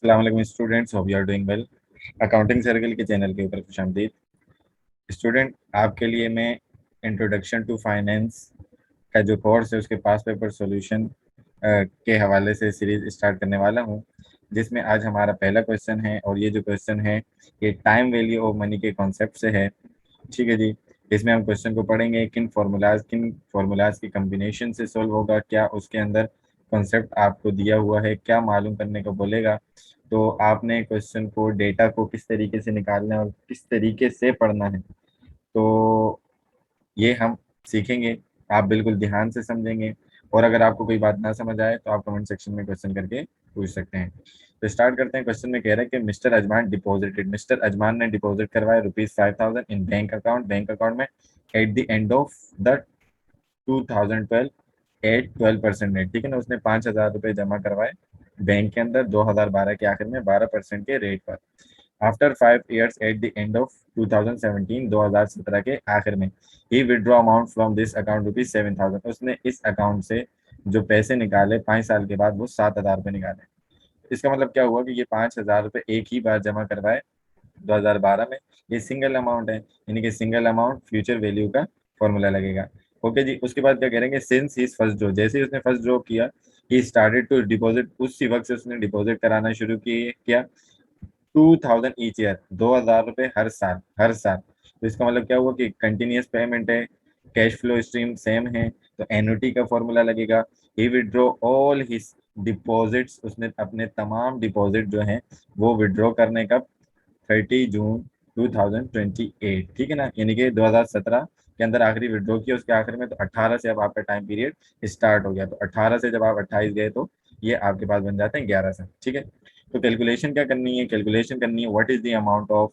अस्सलाम वालेकुम students, hope you are doing well. Accounting circle के चैनल के ऊपर खुशामदीद। स्टूडेंट, आपके लिए मैं इंट्रोडक्शन टू फाइनेंस का जो कोर्स है उसके पास पेपर सॉल्यूशन के हवाले से सीरीज स्टार्ट करने वाला हूं, जिसमें आज हमारा पहला क्वेश्चन है। और ये जो क्वेश्चन है ये टाइम वैल्यू ऑफ मनी के कॉन्सेप्ट से है। ठीक है जी। इसमें हम क्वेश्चन को पढ़ेंगे, किन फार्मूलाज की कम्बिनेशन से सोल्व होगा, क्या उसके अंदर कॉन्सेप्ट आपको दिया हुआ है, क्या मालूम करने को बोलेगा। तो आपने क्वेश्चन को, डेटा को किस तरीके से निकालना है और किस तरीके से पढ़ना है, तो ये हम सीखेंगे। आप बिल्कुल ध्यान से समझेंगे, और अगर आपको कोई बात ना समझ आए तो आप कमेंट सेक्शन में क्वेश्चन करके पूछ सकते हैं। तो स्टार्ट करते हैं। क्वेश्चन में कह रहा है कि मिस्टर अजमान ने डिपॉजिट करवाया ₹5,000 इन बैंक अकाउंट में at the end of the 2012 at 12% rate. ठीक है ना, उसने ₹5,000 जमा करवाए बैंक के अंदर 2012 के आखिर में 12% के रेट पर। After 5 years at the end of 2017, 2017 के आखिर में, he withdraw amount from this account ₹7,000। उसने इस अकाउंट से जो पैसे निकाले 5 साल के बाद, वो ₹7,000 निकाले। इसका मतलब क्या हुआ कि ये ₹5,000 एक ही बार जमा करवाए 2012 में। ये सिंगल अमाउंट है, यानी कि सिंगल अमाउंट फ्यूचर वैल्यू का फॉर्मूला लगेगा। ओके जी। उसके बाद क्या करेंगे, सिंस हिज फर्स्ट ड्रॉ, जैसे ही उसने फर्स्ट ड्रॉ किया, ही स्टार्टेड टू डिपॉजिट, उसी वक्त से उसने डिपॉजिट कराना शुरू किया 2,000 ईच ईयर, ₹2,000 हर साल। तो इसका मतलब क्या हुआ कि कंटिन्यूअस पेमेंट है, कैश फ्लो स्ट्रीम सेम है, तो एन्युटी का फॉर्मूला लगेगा। ही विड्रॉ ऑल हिज डिपॉजिट्स, उसने अपने तमाम डिपॉजिट जो हैं वो विड्रॉ करने का 30 जून 2028। ठीक है ना, यानी कि 2017 के अंदर आखिरी विड्रॉ किया, उसके आखिर में। तो 18 से अब आपका टाइम पीरियड स्टार्ट हो गया, तो 18 से जब आप 28 गए तो ये आपके पास बन जाते हैं 11 साल। ठीक है। तो कैलकुलेशन क्या करनी है, कैलकुलेशन करनी है what is the amount of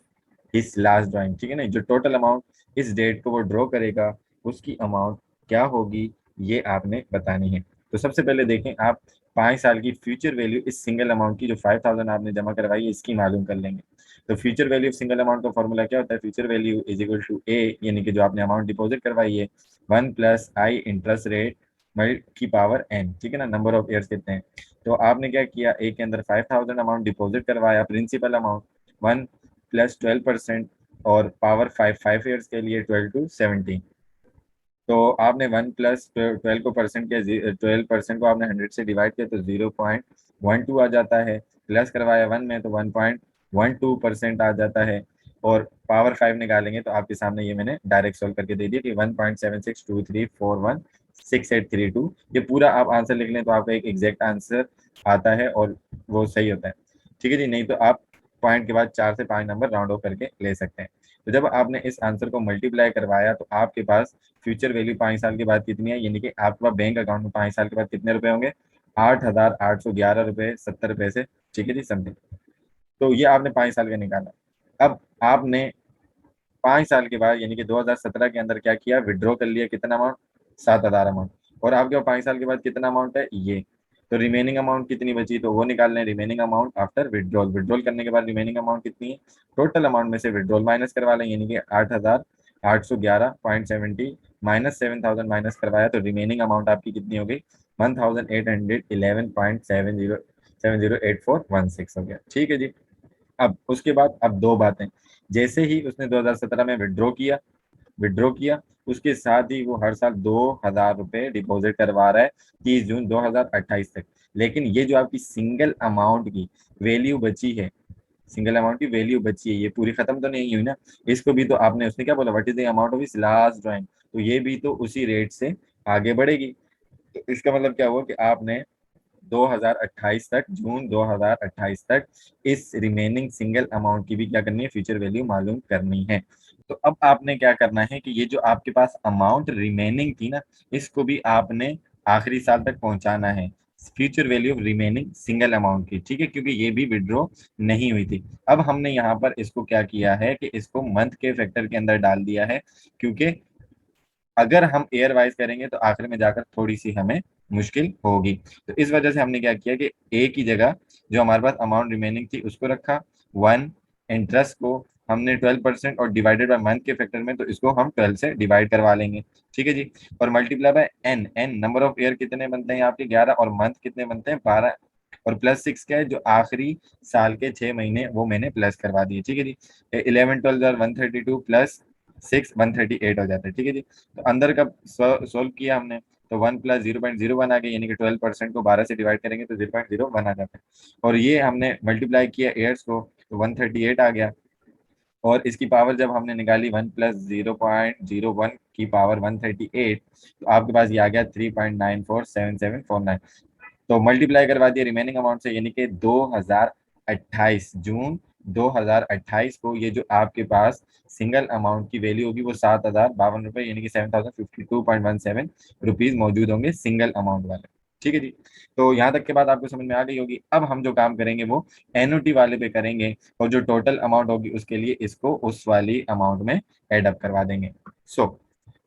his last drawing. ठीक है ना, जो टोटल अमाउंट इस डेट को वो ड्रॉ करेगा, उसकी अमाउंट क्या होगी, ये आपने बतानी है। तो सबसे पहले देखें आप, 5 साल की फ्यूचर वैल्यू इस सिंगल अमाउंट की, जो 5,000 आपने जमा करवाई है, इसकी मालूम कर लेंगे। तो future value of single amount का फॉर्मूला क्या होता है, future value is equal to A, यानी कि जो आपने अमाउंट डिपॉजिट करवाई है, 1 + i इंटरेस्ट रेट की पावर n। ठीक है ना, नंबर ऑफ ईयर्स कितने हैं। तो आपने क्या किया, ए के अंदर 5,000 अमाउंट डिपॉजिट करवाया, प्रिंसिपल अमाउंट 1 + 12%, और पावर 5 ईयर्स के लिए 12 to 17। तो आपने 1 + 12 को परसेंट के 12% को आपने 100 से डिवाइड किया, तो 0.12 आ जाता है। प्लस करवाया 1 में, तो 1.12% आ जाता है। और पावर 5 निकालेंगे तो आपके सामने ये मैंने डायरेक्ट सोल्व करके दे दिया कि 1.7623416832। ये पूरा आप आंसर लिख लें तो आपका एक एग्जैक्ट आंसर आता है, और वो सही होता है। ठीक है जी। नहीं तो आप पॉइंट के बाद 4 से 5 नंबर राउंड ऑफ करके ले सकते हैं। तो जब आपने इस आंसर को मल्टीप्लाई करवाया, तो आपके पास फ्यूचर वैल्यू 5 साल के बाद कितनी है, यानी कि आपके पास बैंक अकाउंट में 5 साल के बाद कितने रुपए होंगे, ₹8,811.70। ठीक है जी, समथिंग। तो ये आपने 5 साल का निकाला। अब आपने 5 साल के बाद, यानी कि 2017 के अंदर क्या किया, विड्रॉ कर लिया कितना अमाउंट, 7,000 अमाउंट। और आपके पास 5 साल के बाद कितना अमाउंट है, ये। तो रिमेनिंग अमाउंट कितनी बची, तो वो निकाल लें, remaining amount after withdrawal. Withdrawal करने के बाद रिमेनिंग अमाउंट कितनी है, टोटल अमाउंट में से विड्रॉल माइनस करवा लें, यानी कि 8,811.70 माइनस 7,000 माइनस करवाया, तो रिमेनिंग अमाउंट आपकी कितनी हो गई, 1,811.708416 हो गया। ठीक है जी। अब उसके बाद अब दो बातें, जैसे ही उसने 2017 में विड्रॉ किया, उसके साथ ही वो हर साल ₹2,000 डिपॉजिट करवा रहा है 30 जून 2028 तक। लेकिन ये जो आपकी सिंगल अमाउंट की वैल्यू बची है, ये पूरी खत्म तो नहीं हुई ना। इसको भी तो आपने, उसने क्या बोला, what is the amount of his last drawing, तो ये भी तो उसी रेट से आगे बढ़ेगी। तो इसका मतलब क्या हुआ कि आपने 2028 तक, जून 2028 तक इस रिमेनिंग सिंगल अमाउंट की भी क्या करनी है, फ्यूचर वैल्यू मालूम करनी है। तो अब आपने क्या करना है कि ये जो आपके पास अमाउंट रिमेनिंग थी ना, इसको भी आपने आखिरी साल तक पहुंचाना है, future value of remaining single amount की। ठीक है, क्योंकि ये भी विड्रॉ नहीं हुई थी। अब हमने यहाँ पर इसको क्या किया है कि इसको मंथ के फैक्टर के अंदर डाल दिया है, क्योंकि अगर हम एयर वाइज करेंगे तो आखिर में जाकर थोड़ी सी हमें मुश्किल होगी। तो इस वजह से हमने क्या किया कि ए की जगह जो हमारे पास अमाउंट रिमेनिंग थी उसको रखा 1, इंटरेस्ट को हमने 12% और डिवाइडेड बाय मंथ के फैक्टर में, तो इसको हम 12 से डिवाइड करवा लेंगे। ठीक है जी। और multiply by n, number of year कितने बनते हैं आपके 11, और मंथ कितने बनते हैं 12। और +6 क्या है, जो आखिरी साल के 6 महीने वो मैंने प्लस करवा दिए। ठीक है जी, 11 12 132 +6 138 हो जाता है। ठीक है जी, तो अंदर का सोल्व किया हमने, तो 1 + 0.01 आ गया, यानी कि 12% को 12 से डिवाइड करेंगे तो 0.01 आ जाता है। और ये हमने मल्टीप्लाई किया एयर्स को, तो 138 आ गया। और इसकी पावर जब हमने निकाली 1 + 0.01 की पावर 138, तो आपके पास ये आ गया 3.947749। तो मल्टीप्लाई करवा दिया रिमेनिंग अमाउंट से, यानी कि 2028 जून 2028 को ये जो आपके पास सिंगल अमाउंट की वैल्यू होगी वो 7,052 रुपए, यानी कि 7,052.17 रुपीज मौजूद होंगे सिंगल अमाउंट वाले। ठीक है जी, तो यहाँ तक के बाद आपको समझ में आ गई होगी। अब हम जो काम करेंगे वो एनओटी वाले पे करेंगे, और जो टोटल अमाउंट होगी उसके लिए इसको उस वाली अमाउंट में एड अप करवा देंगे। सो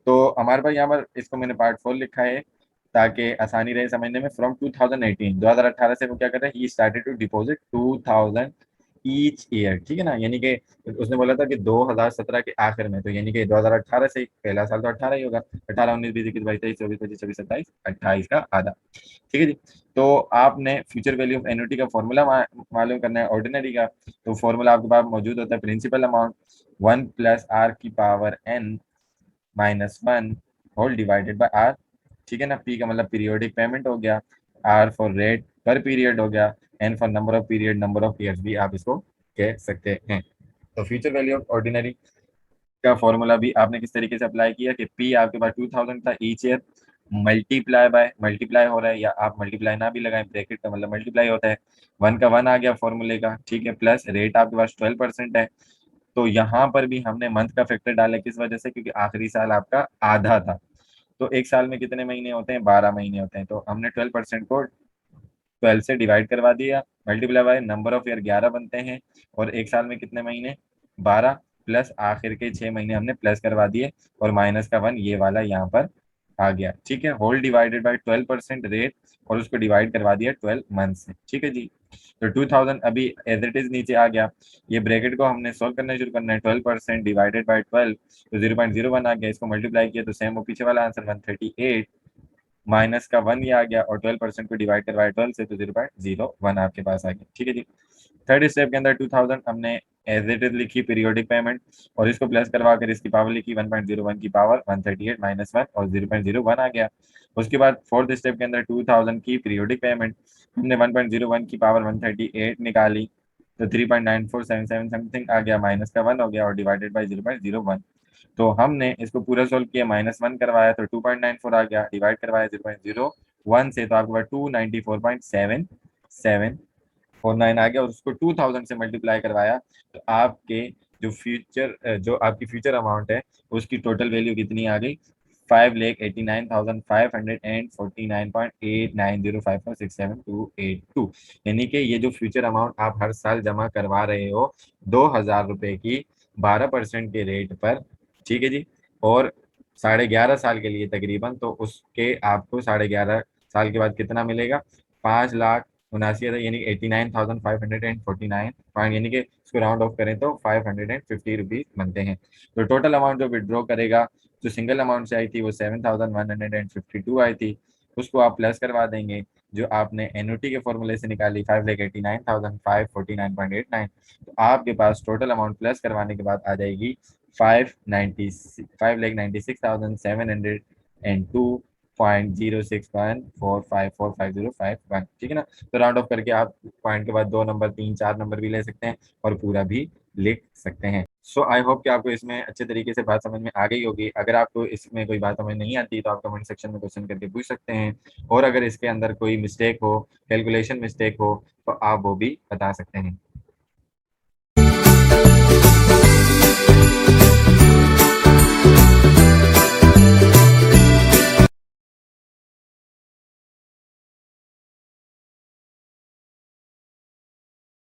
तो हमारे पास यहाँ पर इसको मैंने पार्ट 4 लिखा है ताकि आसानी रहे समझने में। फ्रॉम 2018 2018 से वो क्या कर रहे हैं, he started to deposit 2000 each year. ठीक है ना, यानी कि उसने बोला था कि 2017 के आखिर में, तो यानी कि 2018 से पहला साल तो 18 ही होगा, 18 19 20 21 22 23 24 25 26 27 28 का आधा। ठीक है जी, तो आपने फ्यूचर वैल्यू ऑफ एन्युटी का फॉर्मूला मालूम करना है ऑर्डिनरी का। तो फॉर्मूला आपके पास मौजूद होता है, principal amount 1 + r⁻n - 1 whole divided by r. ठीक है ना, पी का मतलब पीरियोडिक पेमेंट हो गया, आर फॉर रेट पर पीरियड हो गया, n for number of period number of years भी आप इसको कह सकते हैं। तो फ्यूचर वैल्यू ऑफ ऑर्डिनरी का फॉर्मूला भी आपने किस तरीके से अप्लाई किया कि पी आपके पास 2000 था ईच ईयर, मल्टीप्लाई हो रहा है, या आप मल्टीप्लाई ना भी लगाएं, ब्रैकेट का मतलब मल्टीप्लाई होता है, 1 का 1 आ गया फॉर्मूले का। ठीक है, प्लस रेट आपके पास 12% है। तो यहाँ पर भी हमने मंथ का फैक्टर डाला, किस वजह से, क्योंकि आखिरी साल आपका आधा था। तो एक साल में कितने महीने होते हैं, 12 महीने होते हैं, तो हमने 12% को 12 से डिवाइड करवा दिया, multiply by number of year 11 बनते हैं, और एक साल में कितने महीने, 12, प्लस आखिर के 6 महीने हमने प्लस करवा दिए, और -1 ये वाला यहाँ पर आ गया। ठीक है, होल डिवाइडेड बाय 12% रेट, और उसको डिवाइड करवा दिया 12 मंथ से। ठीक है जी, तो 2000 अभी एज इट इज नीचे आ गया। ये ब्रैकेट को हमने सोल्व करना शुरू करना है, 12% डिवाइडेड बाय 12, तो 0.01 आ गया, इसको मल्टीप्लाई किया तो सेम वो पीछे वाला आंसर 138, -1 ये आ गया, और 12% को डिवाइड करवाया 12 से, तो 0.01 आपके पास आ गया। ठीक है जी, थर्ड स्टेप के अंदर 2000 हमने एज इट इज लिखी पीरियोडिक पेमेंट, और इसको प्लस करवा कर इसकी पावर लिखी 1.01 की पावर 138 -1, और 0.01 आ गया। उसके बाद फोर्थ स्टेप के अंदर 2000 की पीरियोडिक पेमेंट हमने 1.01 की पावर 138 निकाली, तो 3.9477 समथिंग आ गया, -1 हो गया, और डिवाइडेड बाई 0.01। तो हमने इसको पूरा सोल्व किया, -1 करवाया तो 2.94 आ गया, डिवाइड करवाया 0.01 से, तो आपके पास 294.7749 आ गया, और उसको 2000 से मल्टीप्लाई करवाया, तो आपके जो आपकी फ्यूचर अमाउंट है उसकी टोटल वैल्यू कितनी आ गई, 5,89,549.8905467282। यानी कि ये जो फ्यूचर अमाउंट आप हर साल जमा करवा रहे हो 2,000 रुपए की 12% के रेट पर। ठीक है जी, और 11.5 साल के लिए तकरीबन, तो उसके आपको 11.5 साल के बाद कितना मिलेगा, 5,79,000, यानी 89,549 पॉइंट, यानी कि इसको राउंड ऑफ करें तो 550 रुपीज बनते हैं। तो टोटल अमाउंट जो विड्रॉ करेगा, जो सिंगल अमाउंट से आई थी वो 7,152 आई थी, उसको आप प्लस करवा देंगे, जो आपने एनओटी के फॉर्मूले से निकाली 5,89,549.89, तो आपके पास टोटल अमाउंट प्लस करवाने के बाद आ जाएगी 5,96,702.0614545051। ठीक है ना, तो राउंड ऑफ करके आप पॉइंट के बाद 2 नंबर 3 4 नंबर भी ले सकते हैं, और पूरा भी लिख सकते हैं। सो आई होप कि आपको इसमें अच्छे तरीके से बात समझ में आ गई होगी। अगर आपको इसमें कोई बात समझ नहीं आती तो आप कमेंट सेक्शन में क्वेश्चन करके पूछ सकते हैं, और अगर इसके अंदर कोई मिस्टेक हो, कैलकुलेशन मिस्टेक हो, तो आप वो भी बता सकते हैं।